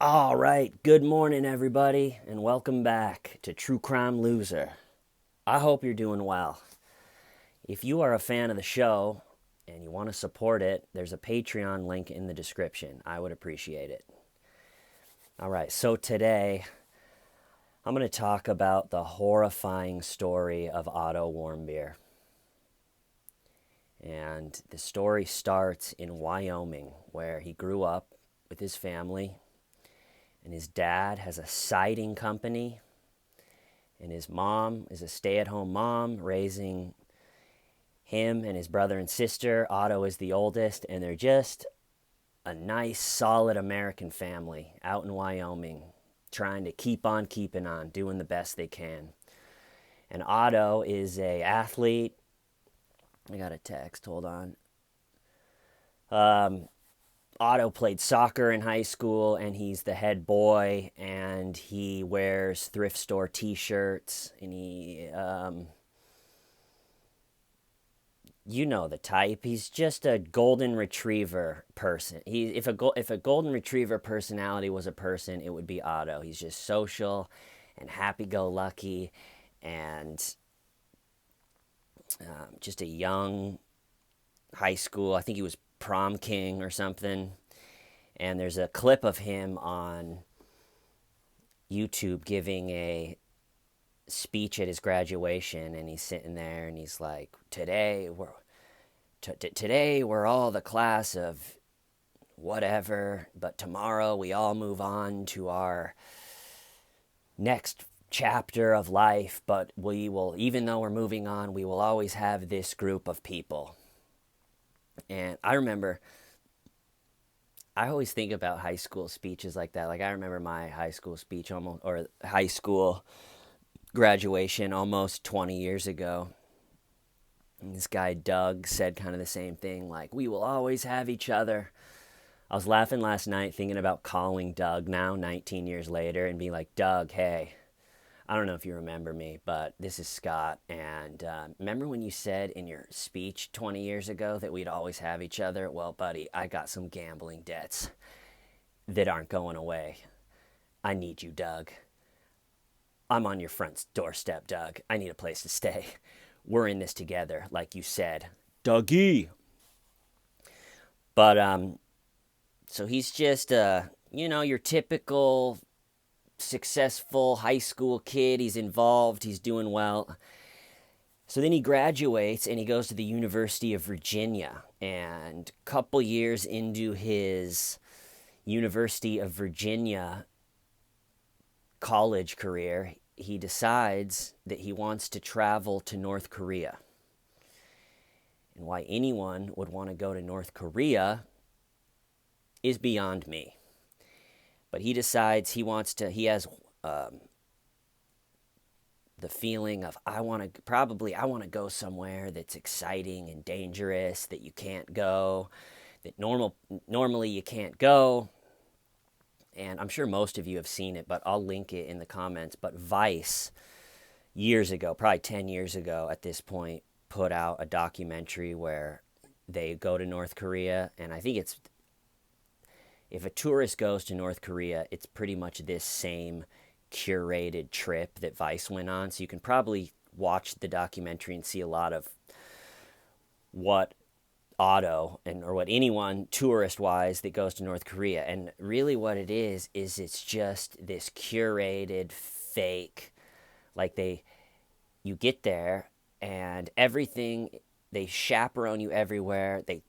All right, good morning, everybody, and welcome back to True Crime Loser. I hope you're doing well. If you are a fan of the show and you want to support it, there's a Patreon link in the description. I would appreciate it. All right, so today I'm going to talk about the horrifying story of Otto Warmbier. And the story starts in Wyoming, where he grew up with his family, and his dad has a siding company, and his mom is a stay-at-home mom raising him and his brother and sister. Otto is the oldest, and they're just a nice, solid American family out in Wyoming, trying to keep on keeping on, doing the best they can. And Otto is a athlete. I got a text, hold on. Otto played soccer in high school, and he's the head boy, and he wears thrift store t-shirts, and you know the type. He's just a golden retriever person. If a golden retriever personality was a person, it would be Otto. He's just social and happy-go-lucky, and just a young high school. I think he was prom king or something. And there's a clip of him on YouTube giving a speech at his graduation, and he's sitting there and he's like, today we're all the class of whatever, but tomorrow we all move on to our next chapter of life, but we will, even though we're moving on, we will always have this group of people. And I remember, I always think about high school speeches like that. Like, I remember my high school speech almost, or high school graduation almost 20 years ago. And this guy, Doug, said kind of the same thing, like, we will always have each other. I was laughing last night thinking about calling Doug now, 19 years later, and being like, Doug, hey, I don't know if you remember me, but this is Scott. And remember when you said in your speech 20 years ago that we'd always have each other? Well, buddy, I got some gambling debts that aren't going away. I need you, Doug. I'm on your front doorstep, Doug. I need a place to stay. We're in this together, like you said. Dougie. But, so he's just, your typical successful high school kid. He's involved, he's doing well. So then he graduates and he goes to the University of Virginia. And a couple years into his University of Virginia college career, he decides that he wants to travel to North Korea. And why anyone would want to go to North Korea is beyond me. But he decides he has the feeling of, I want to go somewhere that's exciting and dangerous, that you can't go, that normally you can't go. And I'm sure most of you have seen it, but I'll link it in the comments. But Vice, years ago, probably 10 years ago at this point, put out a documentary where they go to North Korea. And I think if a tourist goes to North Korea, it's pretty much this same curated trip that Vice went on. So you can probably watch the documentary and see a lot of what Otto or what anyone tourist-wise that goes to North Korea. And really what it is it's just this curated fake, like you get there and everything, they chaperone you everywhere. They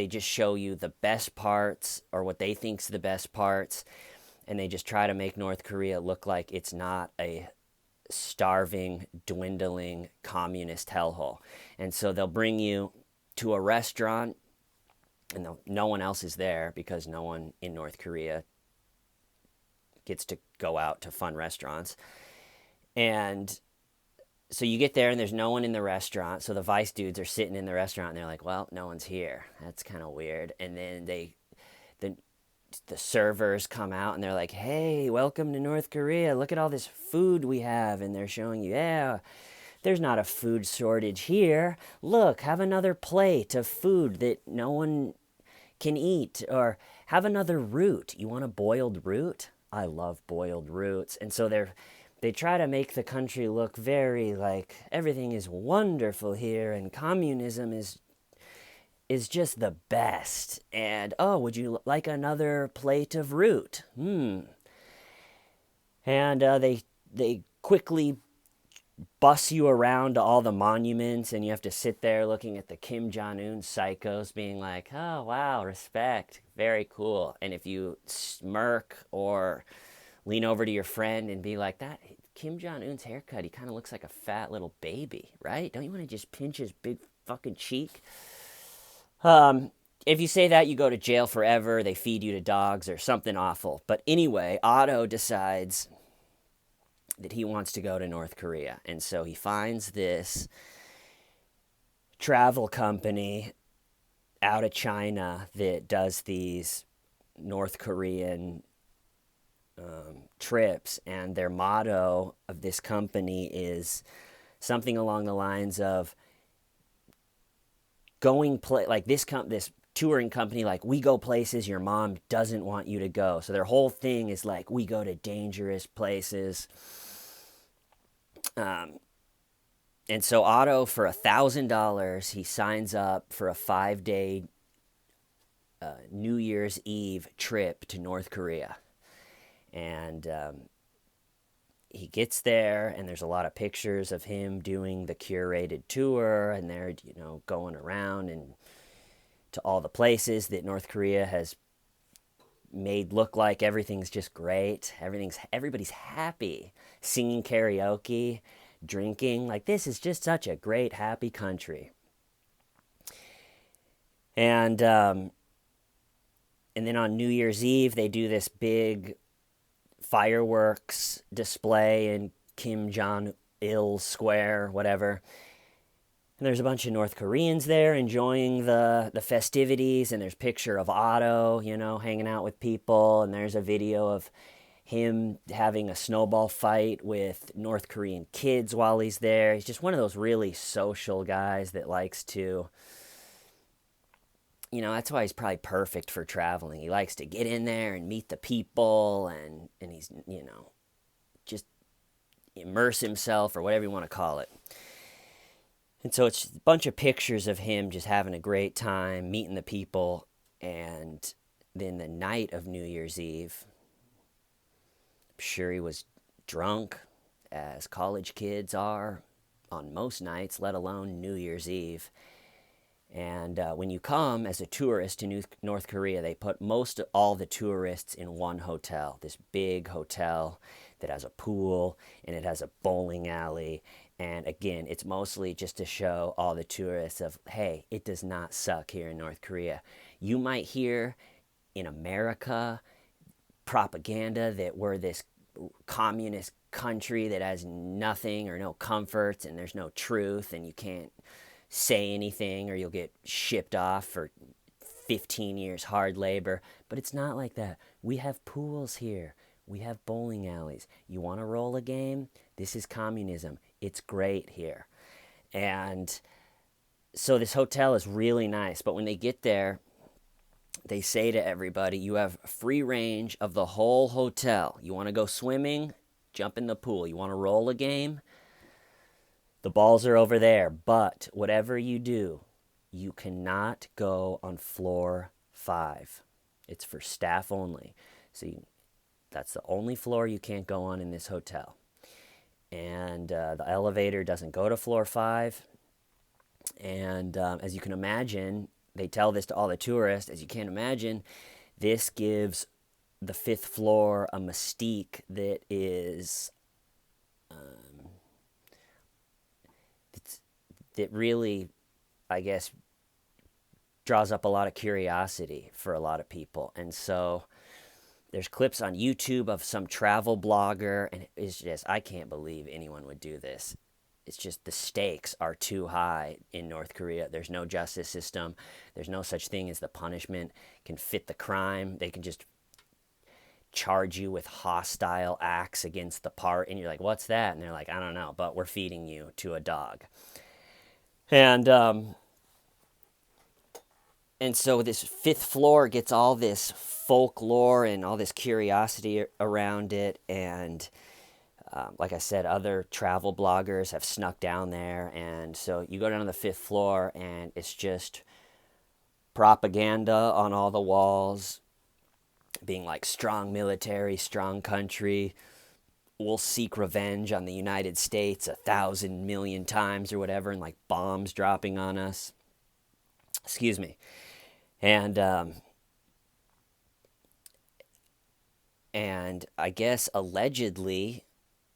just show you the best parts, or what they think's the best parts, and they just try to make North Korea look like it's not a starving, dwindling communist hellhole. And so they'll bring you to a restaurant, and no one else is there because no one in North Korea gets to go out to fun restaurants. And so you get there and there's no one in the restaurant. So the Vice dudes are sitting in the restaurant and they're like, well, no one's here. That's kind of weird. And then the servers come out and they're like, hey, welcome to North Korea. Look at all this food we have. And they're showing you, yeah, there's not a food shortage here. Look, have another plate of food that no one can eat. Or have another root. You want a boiled root? I love boiled roots. And so they try to make the country look very like everything is wonderful here and communism is just the best. And oh, would you like another plate of root? And they quickly bus you around to all the monuments, and you have to sit there looking at the Kim Jong-un psychos being like, oh wow, respect, very cool. And if you smirk or lean over to your friend and be like, that Kim Jong-un's haircut, he kind of looks like a fat little baby, right? Don't you want to just pinch his big fucking cheek? If you say that, you go to jail forever. They feed you to dogs or something awful. But anyway, Otto decides that he wants to go to North Korea. And so he finds this travel company out of China that does these North Korean trips. And their motto of this company is something along the lines of like this touring company, like, we go places your mom doesn't want you to go. So their whole thing is like, we go to dangerous places. And so Otto, for $1,000, he signs up for a 5-day New Year's Eve trip to North Korea. And he gets there, and there's a lot of pictures of him doing the curated tour, and they're, going around and to all the places that North Korea has made look like everything's just great. Everybody's happy, singing karaoke, drinking. Like, this is just such a great, happy country. And then on New Year's Eve, they do this big fireworks display in Kim Jong-il Square, whatever. And there's a bunch of North Koreans there enjoying the festivities, and there's a picture of Otto, hanging out with people, and there's a video of him having a snowball fight with North Korean kids while he's there. He's just one of those really social guys that likes to, that's why he's probably perfect for traveling. He likes to get in there and meet the people, and he's, just immerse himself, or whatever you want to call it. And so it's a bunch of pictures of him just having a great time, meeting the people. And then the night of New Year's Eve, I'm sure he was drunk, as college kids are on most nights, let alone New Year's Eve. And when you come as a tourist to North Korea, they put all the tourists in one hotel, this big hotel that has a pool, and it has a bowling alley. And again, it's mostly just to show all the tourists of, hey, it does not suck here in North Korea. You might hear in America propaganda that we're this communist country that has nothing or no comforts, and there's no truth, and you can't say anything or you'll get shipped off for 15 years hard labor. But it's not like that. We have pools here. We have bowling alleys. You want to roll a game? This is communism. It's great here. And so this hotel is really nice. But when they get there, they say to everybody, you have free range of the whole hotel. You want to go swimming? Jump in the pool. You want to roll a game? The balls are over there. But whatever you do, you cannot go on floor 5. It's for staff only. So that's the only floor you can't go on in this hotel. And the elevator doesn't go to floor 5. And as you can imagine, they tell this to all the tourists. As you can imagine, this gives the 5th floor a mystique that is that really, I guess, draws up a lot of curiosity for a lot of people. And so there's clips on YouTube of some travel blogger, and it's just, I can't believe anyone would do this. It's just the stakes are too high in North Korea. There's no justice system. There's no such thing as the punishment can fit the crime. They can just charge you with hostile acts against the part, and you're like, what's that? And they're like, I don't know, but we're feeding you to a dog. And And so this fifth floor gets all this folklore and all this curiosity around it. And like I said, other travel bloggers have snuck down there. And so you go down to the fifth floor, and it's just propaganda on all the walls, being like strong military, strong country. We'll seek revenge on the United States 1,000,000,000 times or whatever, and like bombs dropping on us. Excuse me. And and I guess allegedly,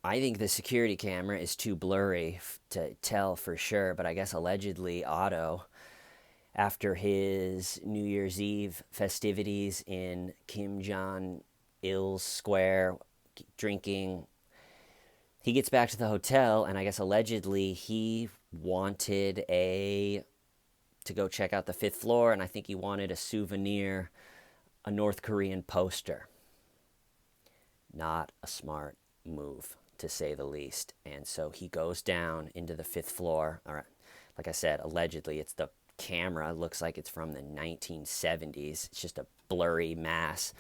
I think the security camera is too blurry to tell for sure, but I guess allegedly Otto, after his New Year's Eve festivities in Kim Jong Il's square, drinking, he gets back to the hotel, and I guess allegedly he wanted to go check out the fifth floor, and I think he wanted a souvenir, a North Korean poster. Not a smart move, to say the least. And so he goes down into the fifth floor. All right, like I said, allegedly, it's the camera. It looks like it's from the 1970s. It's just a blurry mass.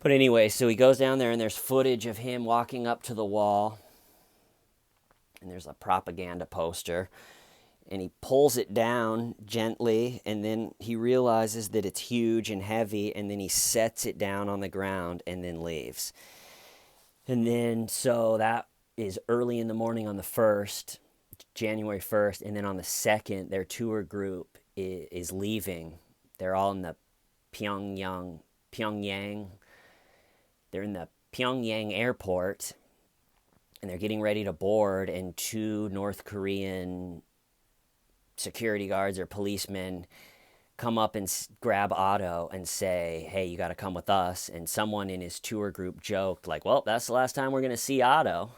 But anyway, so he goes down there, and there's footage of him walking up to the wall, and there's a propaganda poster, and he pulls it down gently, and then he realizes that it's huge and heavy, and then he sets it down on the ground and then leaves. And then, so that is early in the morning on the 1st, January 1st, and then on the 2nd, their tour group is leaving. They're all in the Pyongyang. They're in the Pyongyang airport, and they're getting ready to board, and two North Korean security guards or policemen come up and grab Otto and say, hey, you got to come with us. And someone in his tour group joked, like, well, that's the last time we're going to see Otto.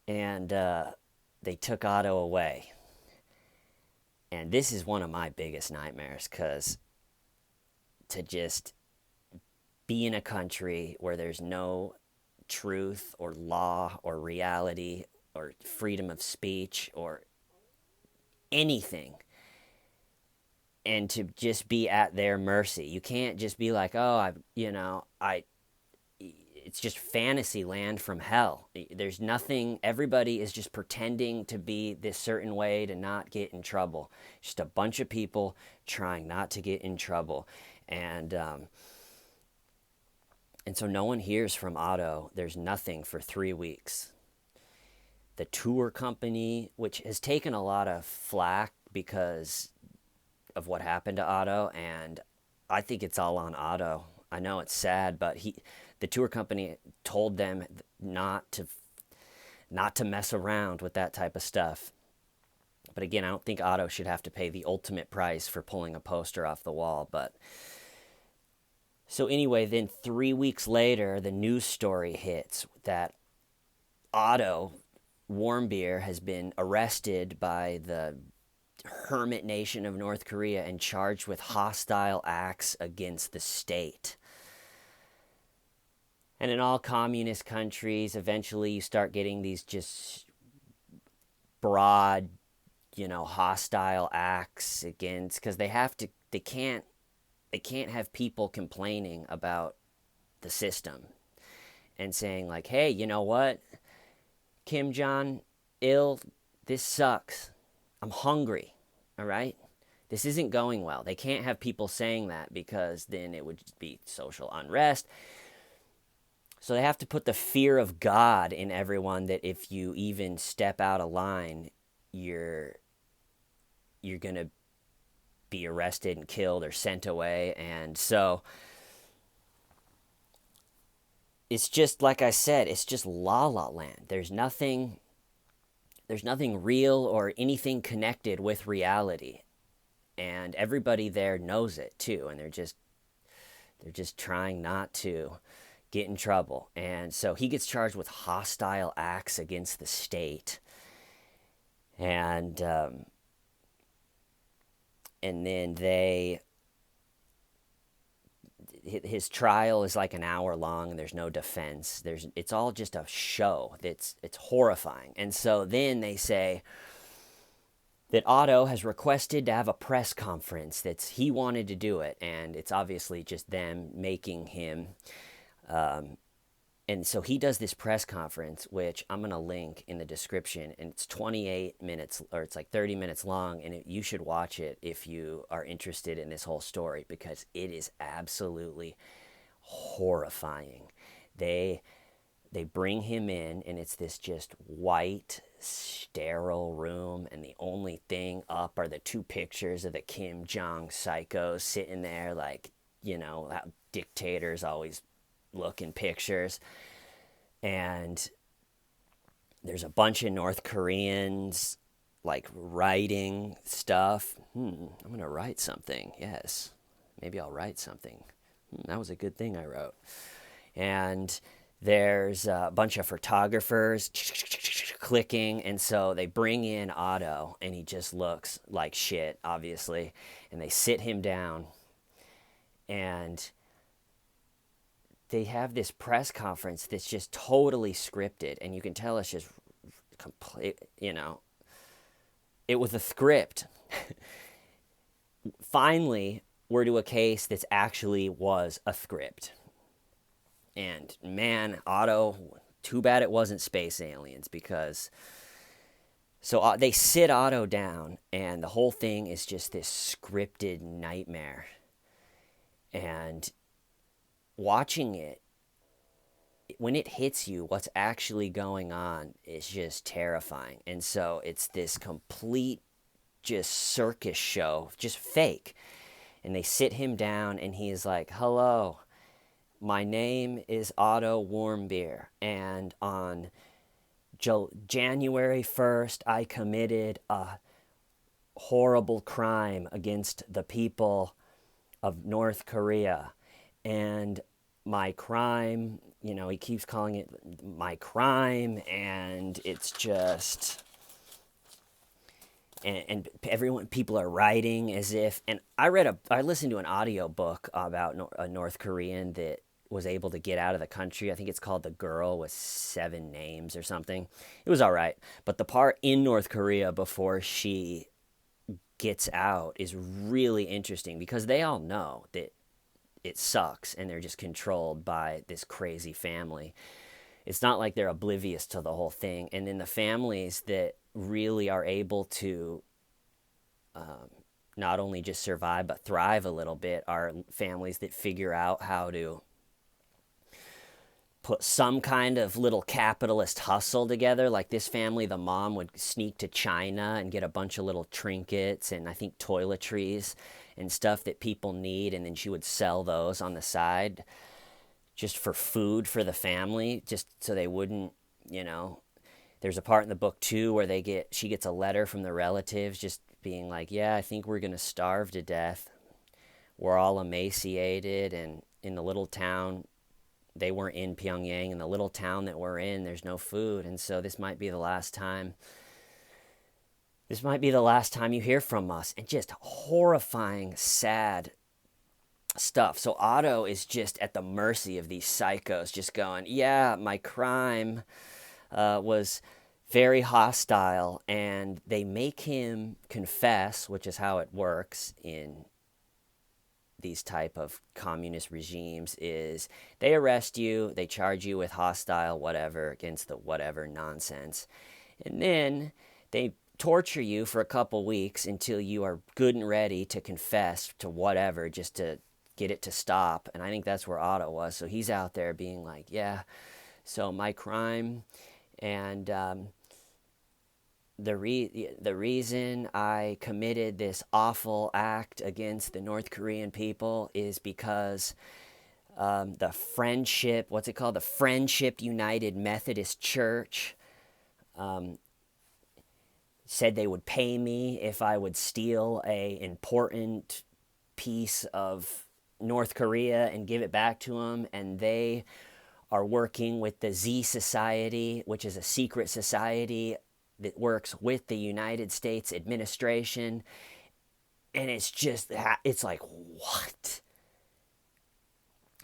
And they took Otto away. And this is one of my biggest nightmares, because to just be in a country where there's no truth or law or reality or freedom of speech or anything, and to just be at their mercy. You can't just be like, oh, it's just fantasy land from hell. There's nothing, everybody is just pretending to be this certain way to not get in trouble. Just a bunch of people trying not to get in trouble. And so no one hears from Otto. There's nothing for 3 weeks. The tour company, which has taken a lot of flack because of what happened to Otto, and I think it's all on Otto. I know it's sad, but the tour company told them not to mess around with that type of stuff. But again, I don't think Otto should have to pay the ultimate price for pulling a poster off the wall. But so anyway, then 3 weeks later, the news story hits that Otto Warmbier has been arrested by the hermit nation of North Korea and charged with hostile acts against the state. And in all communist countries, eventually you start getting these just broad, hostile acts against, because they can't have people complaining about the system and saying like, hey, you know what? Kim Jong Il, this sucks. I'm hungry, all right? This isn't going well. They can't have people saying that, because then it would be social unrest. So they have to put the fear of God in everyone, that if you even step out of line, you're going to be arrested and killed or sent away. And so it's just, like I said, it's just la la land. There's nothing real or anything connected with reality. And everybody there knows it too, and they're just trying not to get in trouble. And so he gets charged with hostile acts against the state. And then his trial is like an hour long, and there's no defense. It's all just a show. It's horrifying. And so then they say, that Otto has requested to have a press conference. He wanted to do it, and it's obviously just them making him. And so he does this press conference, which I'm going to link in the description, and it's 28 minutes, or it's like 30 minutes long, and you should watch it if you are interested in this whole story, because it is absolutely horrifying. They they bring him in, and it's this just white, sterile room, and the only thing up are the two pictures of the Kim Jong psychos sitting there, like, how dictators always look in pictures. And there's a bunch of North Koreans, like, writing stuff. I'm going to write something. Yes. Maybe I'll write something. That was a good thing I wrote. And there's a bunch of photographers clicking, and so they bring in Otto, and he just looks like shit, obviously, and they sit him down, and they have this press conference that's just totally scripted, and you can tell it's just complete, it was a script. Finally, we're to a case that's actually was a script. And man, Otto, too bad it wasn't space aliens, because so they sit Otto down, and the whole thing is just this scripted nightmare. And watching it, when it hits you, what's actually going on is just terrifying. And so it's this complete just circus show, just fake. And they sit him down, and he's like, "Hello, my name is Otto Warmbier, and on January 1st, I committed a horrible crime against the people of North Korea. And my crime, he keeps calling it my crime, and it's just..." And people are writing as if, and I listened to an audio book about a North Korean that was able to get out of the country. I think it's called The Girl with 7 Names or something. It was all right. But the part in North Korea before she gets out is really interesting, because they all know that it sucks and they're just controlled by this crazy family. It's not like they're oblivious to the whole thing. And then the families that really are able to not only just survive but thrive a little bit are families that figure out how to put some kind of little capitalist hustle together. Like this family, the mom would sneak to China and get a bunch of little trinkets and I think toiletries and stuff that people need, and then she would sell those on the side just for food for the family, just so they wouldn't, There's a part in the book too where she gets a letter from the relatives just being like, "Yeah, I think we're gonna starve to death. We're all emaciated," and in the little town, they weren't in Pyongyang, in the little town that we're in, there's no food, and so this might be the last time. This might be the last time you hear from us. And just horrifying, sad stuff. So Otto is just at the mercy of these psychos, just going, "Yeah, my crime was very hostile," and they make him confess, which is how it works in these type of communist regimes. Is they arrest you, they charge you with hostile whatever against the whatever nonsense, and then they torture you for a couple weeks until you are good and ready to confess to whatever, just to get it to stop. And I think that's where Otto was. So he's out there being like, "Yeah, so my crime, and the reason I committed this awful act against the North Korean people is because the Friendship, what's it called? The Friendship United Methodist Church said they would pay me if I would steal a important piece of North Korea and give it back to them, and they are working with the Z Society, which is a secret society that works with the United States administration." And it's like, what?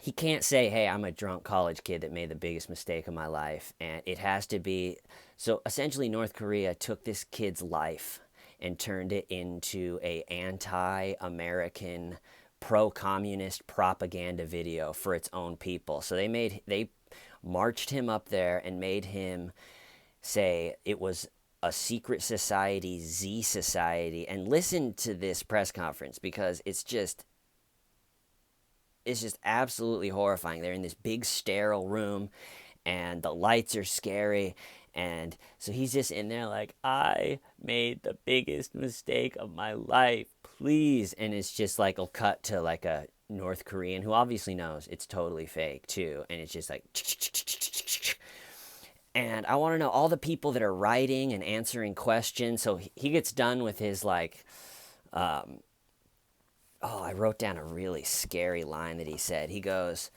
He can't say, "Hey, I'm a drunk college kid that made the biggest mistake of my life." And it has to be, so essentially North Korea took this kid's life and turned it into a anti-American, pro-communist propaganda video for its own people. So they marched him up there and made him say it was a secret society, Z Society. And listen to this press conference, because it's just absolutely horrifying. They're in this big sterile room and the lights are scary, and so he's just in there like, I made the biggest mistake of my life, please. And it's just like, will cut to like a North Korean who obviously knows it's totally fake too, and it's just like, and I want to know all the people that are writing and answering questions. So he gets done with his like, I wrote down a really scary line that he said. He goes,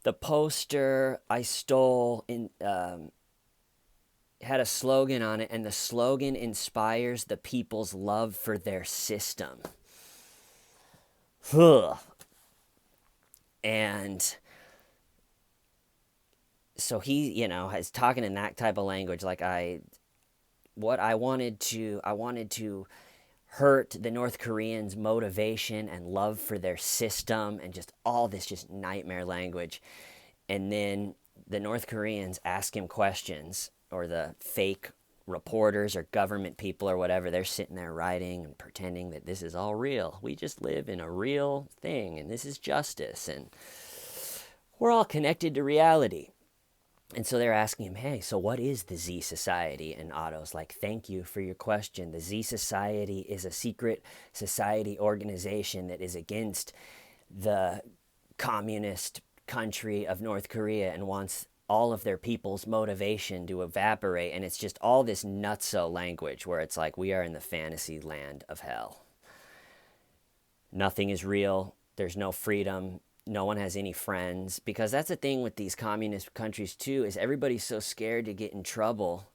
the poster I stole had a slogan on it, and the slogan inspires the people's love for their system. Ugh. And so he, is talking in that type of language, like I wanted to hurt the North Koreans' motivation and love for their system, and just all this just nightmare language. And then the North Koreans ask him questions, or the fake reporters or government people or whatever, they're sitting there writing and pretending that this is all real. We just live in a real thing, and this is justice, and we're all connected to reality. And so they're asking him, hey, so what is the Z Society? And Otto's like, thank you for your question. The Z Society is a secret society organization that is against the communist country of North Korea and wants all of their people's motivation to evaporate. And it's just all this nutso language where it's like, we are in the fantasy land of hell. Nothing is real. There's no freedom. No one has any friends, because that's the thing with these communist countries too, is everybody's so scared to get in trouble,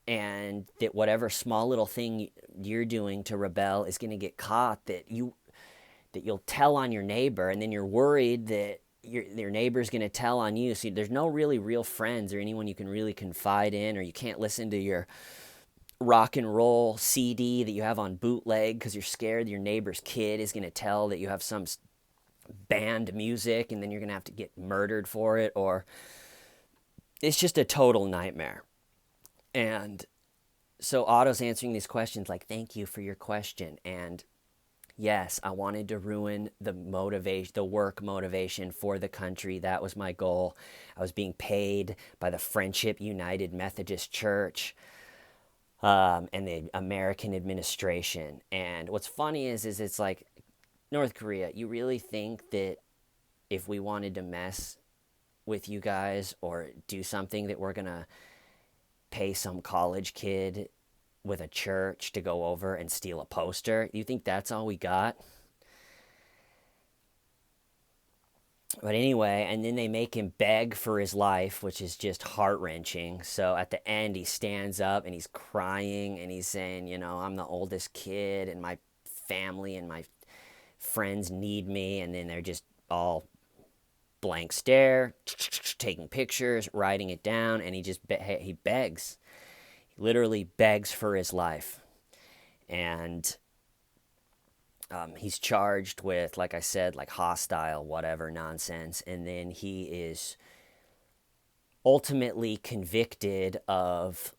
and that whatever small little thing you're doing to rebel is going to get caught, that you'll tell on your neighbor, and then you're worried that your neighbor's going to tell on you. So there's no really real friends or anyone you can really confide in, or you can't listen to your rock and roll CD that you have on bootleg because you're scared your neighbor's kid is going to tell that you have some banned music, and then you're going to have to get murdered for it, or it's just a total nightmare. And so Otto's answering these questions like, thank you for your question. And yes, I wanted to ruin the work motivation for the country. That was my goal. I was being paid by the Friendship United Methodist Church, and the American administration. And what's funny is it's like, North Korea, you really think that if we wanted to mess with you guys or do something, that we're going to pay some college kid with a church to go over and steal a poster? You think that's all we got? But anyway, and then they make him beg for his life, which is just heart-wrenching. So at the end, he stands up and he's crying and he's saying, I'm the oldest kid and my family and my friends need me. And then they're just all blank stare, taking pictures, writing it down, and he begs. He literally begs for his life. And he's charged with, like I said, like hostile, whatever nonsense. And then he is ultimately convicted of,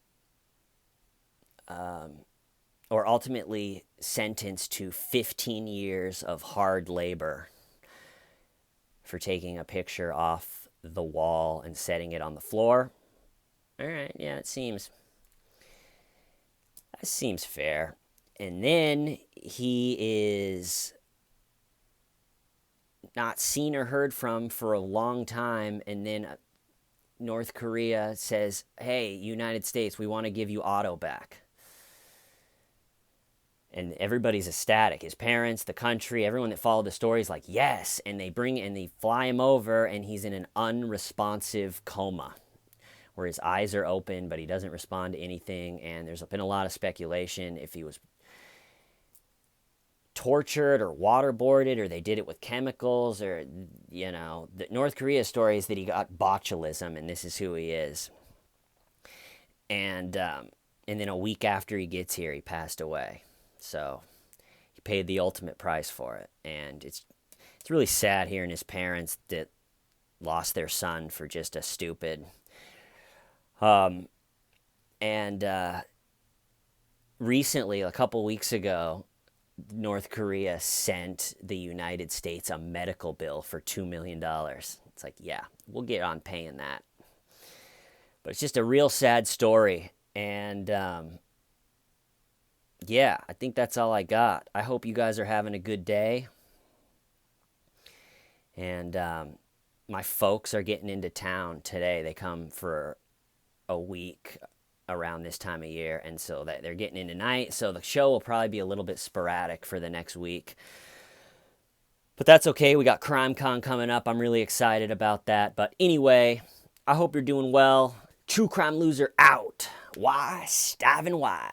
or ultimately sentenced to 15 years of hard labor for taking a picture off the wall and setting it on the floor. All right, yeah, that seems fair. And then he is not seen or heard from for a long time. And then North Korea says, hey, United States, we want to give you Otto back. And everybody's ecstatic. His parents, the country, everyone that followed the story is like, yes. And they fly him over, and he's in an unresponsive coma, where his eyes are open, but he doesn't respond to anything. And there's been a lot of speculation if he was tortured or waterboarded, or they did it with chemicals, or, the North Korea story is that he got botulism, and this is who he is. And And then a week after he gets here, he passed away. So he paid the ultimate price for it. And it's really sad hearing his parents that lost their son for just a stupid. And recently, a couple weeks ago, North Korea sent the United States a medical bill for $2 million. It's like, yeah, we'll get on paying that. But it's just a real sad story. And yeah, I think that's all I got. I hope you guys are having a good day. And my folks are getting into town today. They come for a week around this time of year, and so that they're getting in tonight. So the show will probably be a little bit sporadic for the next week. But that's okay. We got CrimeCon coming up. I'm really excited about that. But anyway, I hope you're doing well. True Crime Loser out. Why? Stiving why?